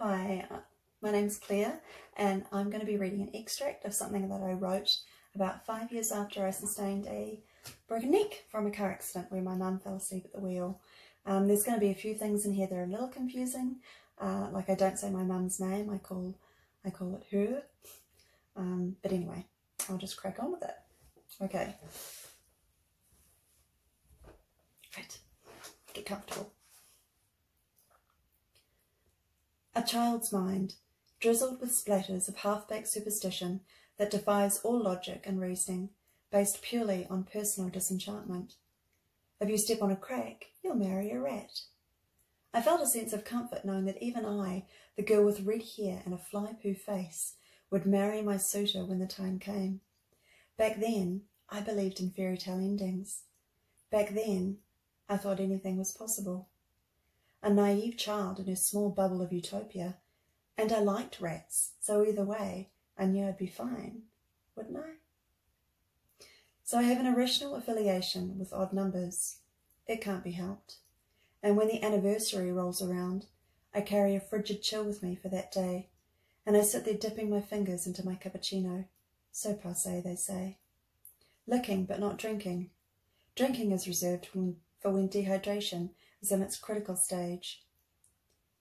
Hi, my name's Claire and I'm going to be reading an extract of something that I wrote about 5 years after I sustained a broken neck from a car accident where my mum fell asleep at the wheel. There's going to be a few things in here that are a little confusing, like I don't say my mum's name, I call it her, but anyway, I'll just crack on with it. Okay, right, get comfortable. A child's mind, drizzled with splatters of half-baked superstition that defies all logic and reasoning, based purely on personal disenchantment. If you step on a crack, you'll marry a rat. I felt a sense of comfort knowing that even I, the girl with red hair and a fly-poo face, would marry my suitor when the time came. Back then, I believed in fairy tale endings. Back then, I thought anything was possible. A naive child in her small bubble of utopia, and I liked rats, so either way, I knew I'd be fine, wouldn't I? So I have an irrational affiliation with odd numbers. It can't be helped. And when the anniversary rolls around, I carry a frigid chill with me for that day, and I sit there dipping my fingers into my cappuccino. So passé, they say. Licking but not drinking. Drinking is reserved for when dehydration is in its critical stage.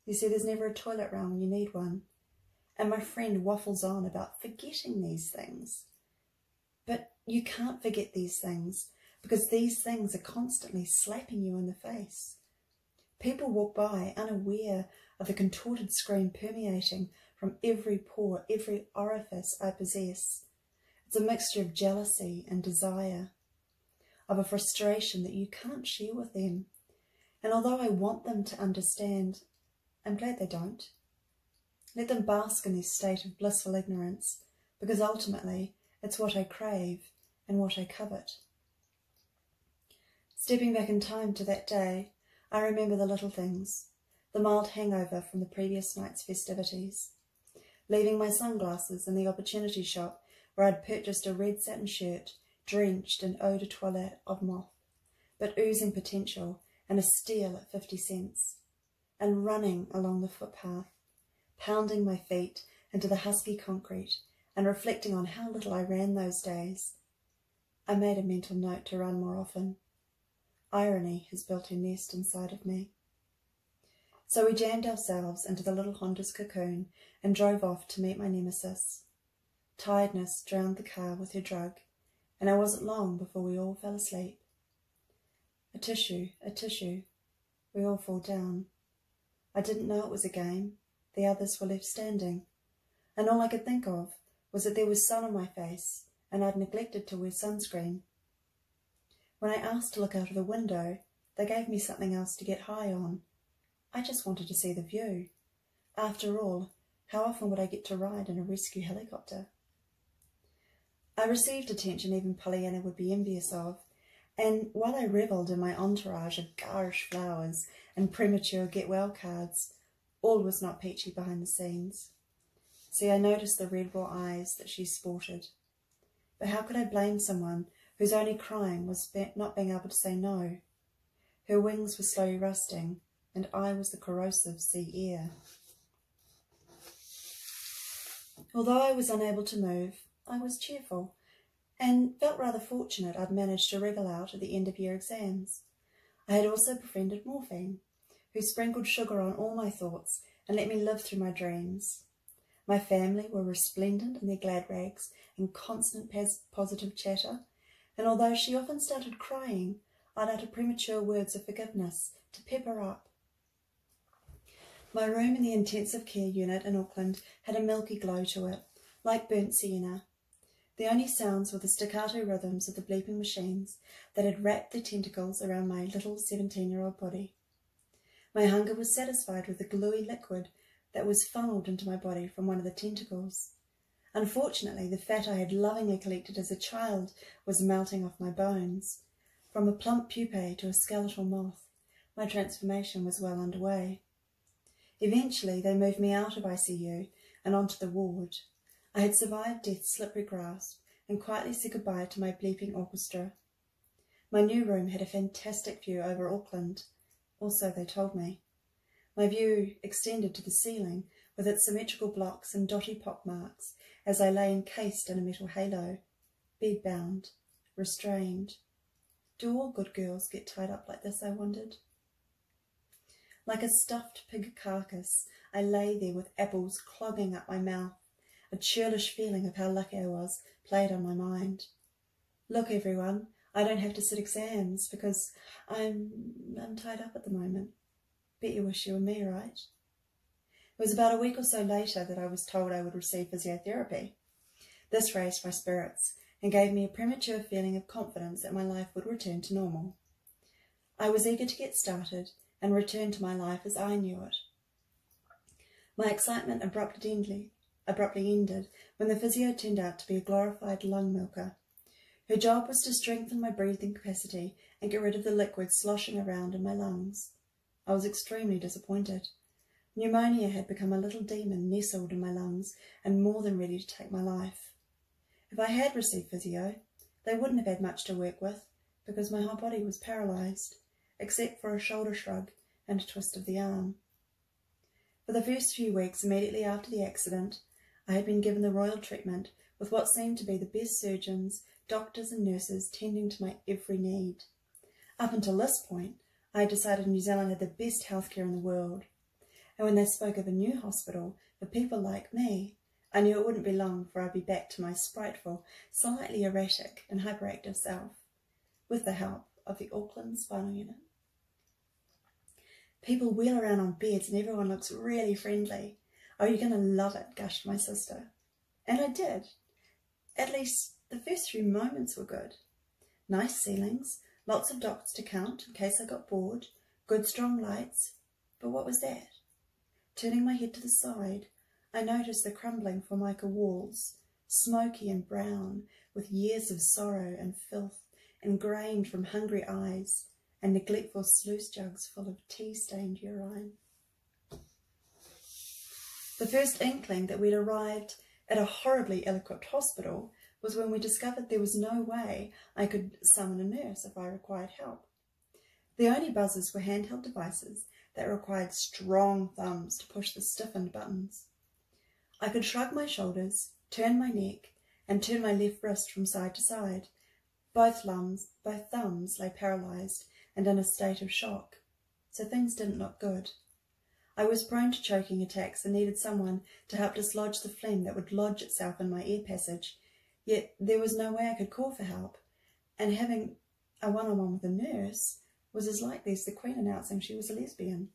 You see, there's never a toilet round when you need one. And my friend waffles on about forgetting these things. But you can't forget these things because these things are constantly slapping you in the face. People walk by unaware of the contorted scream permeating from every pore, every orifice I possess. It's a mixture of jealousy and desire, of a frustration that you can't share with them. And although I want them to understand, I'm glad they don't. Let them bask in this state of blissful ignorance, because ultimately it's what I crave and what I covet. Stepping back in time to that day, I remember the little things, the mild hangover from the previous night's festivities, leaving my sunglasses in the opportunity shop where I'd purchased a red satin shirt drenched in eau de toilette of moth, but oozing potential and a steal at 50 cents, and running along the footpath, pounding my feet into the husky concrete and reflecting on how little I ran those days. I made a mental note to run more often. Irony has built her nest inside of me. So we jammed ourselves into the little Honda's cocoon and drove off to meet my nemesis. Tiredness drowned the car with her drug, and I wasn't long before we all fell asleep. A tissue, we all fall down. I didn't know it was a game. The others were left standing, and all I could think of was that there was sun on my face, and I'd neglected to wear sunscreen. When I asked to look out of the window, they gave me something else to get high on. I just wanted to see the view. After all, how often would I get to ride in a rescue helicopter? I received attention even Pollyanna would be envious of, and while I revelled in my entourage of garish flowers and premature get-well cards, all was not peachy behind the scenes. See, I noticed the red raw eyes that she sported. But how could I blame someone whose only crime was not being able to say no? Her wings were slowly rusting, and I was the corrosive sea air. Although I was unable to move, I was cheerful, and felt rather fortunate I'd managed to wriggle out at the end-of-year exams. I had also befriended Morphine, who sprinkled sugar on all my thoughts and let me live through my dreams. My family were resplendent in their glad rags and constant positive chatter, and although she often started crying, I'd utter premature words of forgiveness to pep her up. My room in the intensive care unit in Auckland had a milky glow to it, like burnt sienna. The only sounds were the staccato rhythms of the bleeping machines that had wrapped their tentacles around my little 17-year-old body. My hunger was satisfied with the gluey liquid that was funneled into my body from one of the tentacles. Unfortunately, the fat I had lovingly collected as a child was melting off my bones. From a plump pupae to a skeletal moth, my transformation was well underway. Eventually, they moved me out of ICU and onto the ward. I had survived death's slippery grasp and quietly said goodbye to my bleeping orchestra. My new room had a fantastic view over Auckland, also they told me. My view extended to the ceiling, with its symmetrical blocks and dotty pock marks, as I lay encased in a metal halo, bed-bound, restrained. Do all good girls get tied up like this, I wondered? Like a stuffed pig carcass, I lay there with apples clogging up my mouth. A churlish feeling of how lucky I was played on my mind. Look, everyone, I don't have to sit exams because I'm tied up at the moment. Bet you wish you were me, right? It was about a week or so later that I was told I would receive physiotherapy. This raised my spirits and gave me a premature feeling of confidence that my life would return to normal. I was eager to get started and return to my life as I knew it. My excitement abruptly ended when the physio turned out to be a glorified lung milker. Her job was to strengthen my breathing capacity and get rid of the liquid sloshing around in my lungs. I was extremely disappointed. Pneumonia had become a little demon nestled in my lungs and more than ready to take my life. If I had received physio, they wouldn't have had much to work with because my whole body was paralysed, except for a shoulder shrug and a twist of the arm. For the first few weeks immediately after the accident, I had been given the royal treatment with what seemed to be the best surgeons, doctors and nurses tending to my every need. Up until this point, I had decided New Zealand had the best healthcare in the world. And when they spoke of a new hospital for people like me, I knew it wouldn't be long before I'd be back to my spiteful, slightly erratic and hyperactive self, with the help of the Auckland Spinal Unit. People wheel around on beds and everyone looks really friendly. Oh, you're going to love it, gushed my sister. And I did. At least the first few moments were good. Nice ceilings, lots of dots to count in case I got bored, good strong lights. But what was that? Turning my head to the side, I noticed the crumbling formica walls, smoky and brown, with years of sorrow and filth ingrained from hungry eyes, and neglectful sluice jugs full of tea-stained urine. The first inkling that we'd arrived at a horribly ill-equipped hospital was when we discovered there was no way I could summon a nurse if I required help. The only buzzers were handheld devices that required strong thumbs to push the stiffened buttons. I could shrug my shoulders, turn my neck, and turn my left wrist from side to side. Both thumbs lay paralysed and in a state of shock, so things didn't look good. I was prone to choking attacks and needed someone to help dislodge the phlegm that would lodge itself in my ear passage, yet there was no way I could call for help, and having a one-on-one with a nurse was as likely as the Queen announcing she was a lesbian.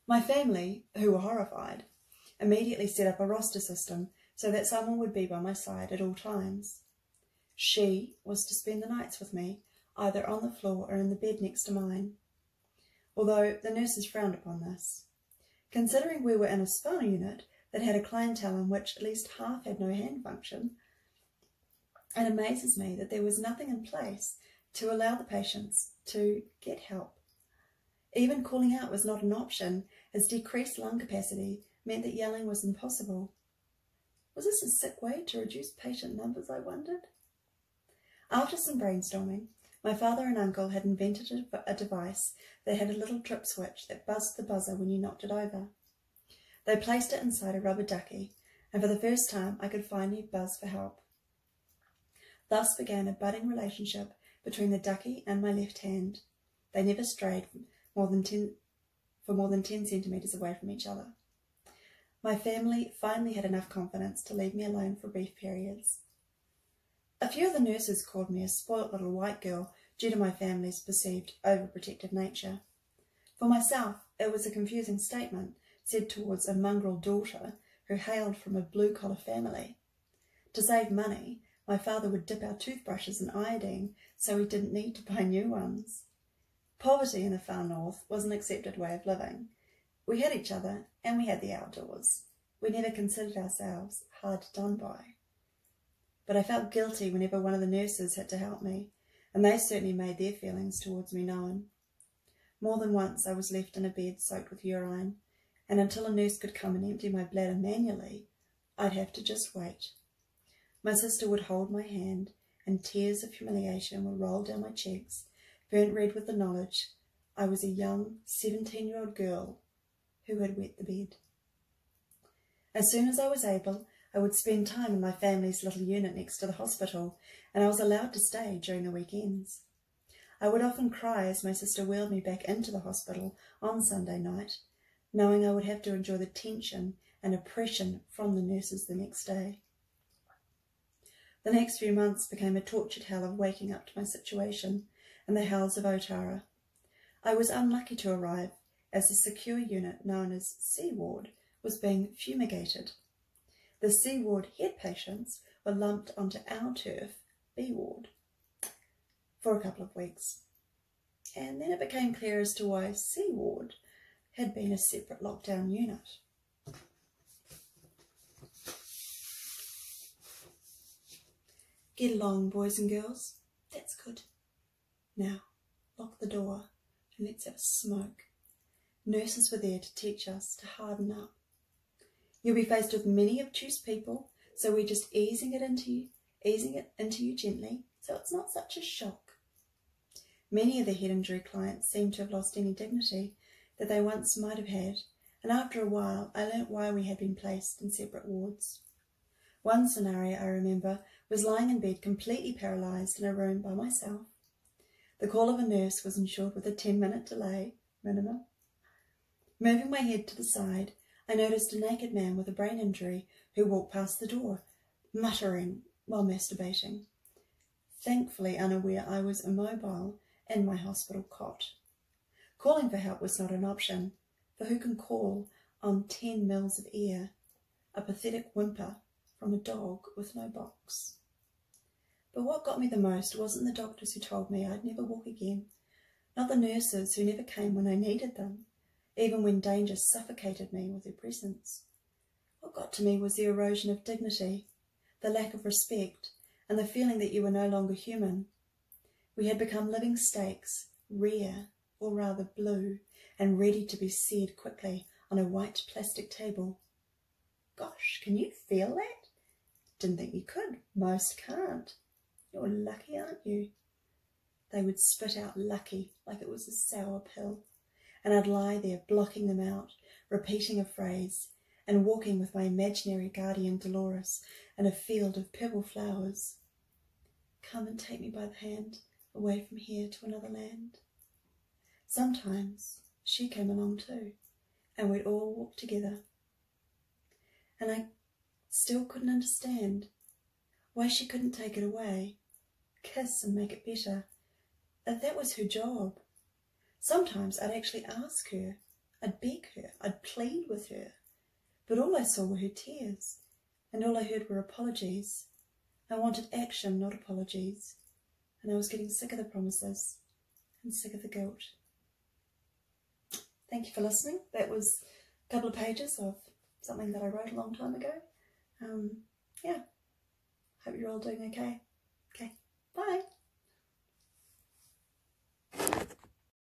My family, who were horrified, immediately set up a roster system so that someone would be by my side at all times. She was to spend the nights with me, either on the floor or in the bed next to mine, although the nurses frowned upon this. Considering we were in a spinal unit that had a clientele in which at least half had no hand function, it amazes me that there was nothing in place to allow the patients to get help. Even calling out was not an option, as decreased lung capacity meant that yelling was impossible. Was this a sick way to reduce patient numbers, I wondered? After some brainstorming, my father and uncle had invented a device that had a little trip switch that buzzed the buzzer when you knocked it over. They placed it inside a rubber ducky, and for the first time I could finally buzz for help. Thus began a budding relationship between the ducky and my left hand. They never strayed more than 10 centimetres away from each other. My family finally had enough confidence to leave me alone for brief periods. A few of the nurses called me a spoilt little white girl due to my family's perceived overprotective nature. For myself, it was a confusing statement said towards a mongrel daughter who hailed from a blue-collar family. To save money, my father would dip our toothbrushes in iodine so we didn't need to buy new ones. Poverty in the far north was an accepted way of living. We had each other and we had the outdoors. We never considered ourselves hard done by. But I felt guilty whenever one of the nurses had to help me, and they certainly made their feelings towards me known. More than once I was left in a bed soaked with urine, and until a nurse could come and empty my bladder manually, I'd have to just wait. My sister would hold my hand, and tears of humiliation would roll down my cheeks, burnt red with the knowledge I was a young 17-year-old girl who had wet the bed. As soon as I was able, I would spend time in my family's little unit next to the hospital, and I was allowed to stay during the weekends. I would often cry as my sister wheeled me back into the hospital on Sunday night, knowing I would have to endure the tension and oppression from the nurses the next day. The next few months became a tortured hell of waking up to my situation and the hells of Otara. I was unlucky to arrive as the secure unit known as C Ward was being fumigated. The C Ward head patients were lumped onto our turf, B Ward, for a couple of weeks. And then it became clear as to why C Ward had been a separate lockdown unit. Get along, boys and girls. That's good. Now, lock the door and let's have a smoke. Nurses were there to teach us to harden up. You'll be faced with many obtuse people, so we're just easing it into you gently, so it's not such a shock. Many of the head injury clients seem to have lost any dignity that they once might have had, and after a while I learnt why we had been placed in separate wards. One scenario I remember was lying in bed completely paralysed in a room by myself. The call of a nurse was ensured with a 10-minute delay, minimum. Moving my head to the side, I noticed a naked man with a brain injury who walked past the door, muttering while masturbating. Thankfully unaware I was immobile in my hospital cot. Calling for help was not an option, for who can call on 10 mils of air, a pathetic whimper from a dog with no box. But what got me the most wasn't the doctors who told me I'd never walk again, not the nurses who never came when I needed them, even when danger suffocated me with their presence. What got to me was the erosion of dignity, the lack of respect, and the feeling that you were no longer human. We had become living steaks, rare, or rather blue, and ready to be seared quickly on a white plastic table. Gosh, can you feel that? Didn't think you could. Most can't. You're lucky, aren't you? They would spit out lucky like it was a sour pill, and I'd lie there blocking them out, repeating a phrase, and walking with my imaginary guardian Dolores in a field of purple flowers. Come and take me by the hand, away from here to another land. Sometimes she came along too, and we'd all walk together. And I still couldn't understand why she couldn't take it away, kiss and make it better. That was her job. Sometimes I'd actually ask her, I'd beg her, I'd plead with her, but all I saw were her tears, and all I heard were apologies. I wanted action, not apologies, and I was getting sick of the promises and sick of the guilt. Thank you for listening. That was a couple of pages of something that I wrote a long time ago. Yeah, hope you're all doing okay. Okay, bye.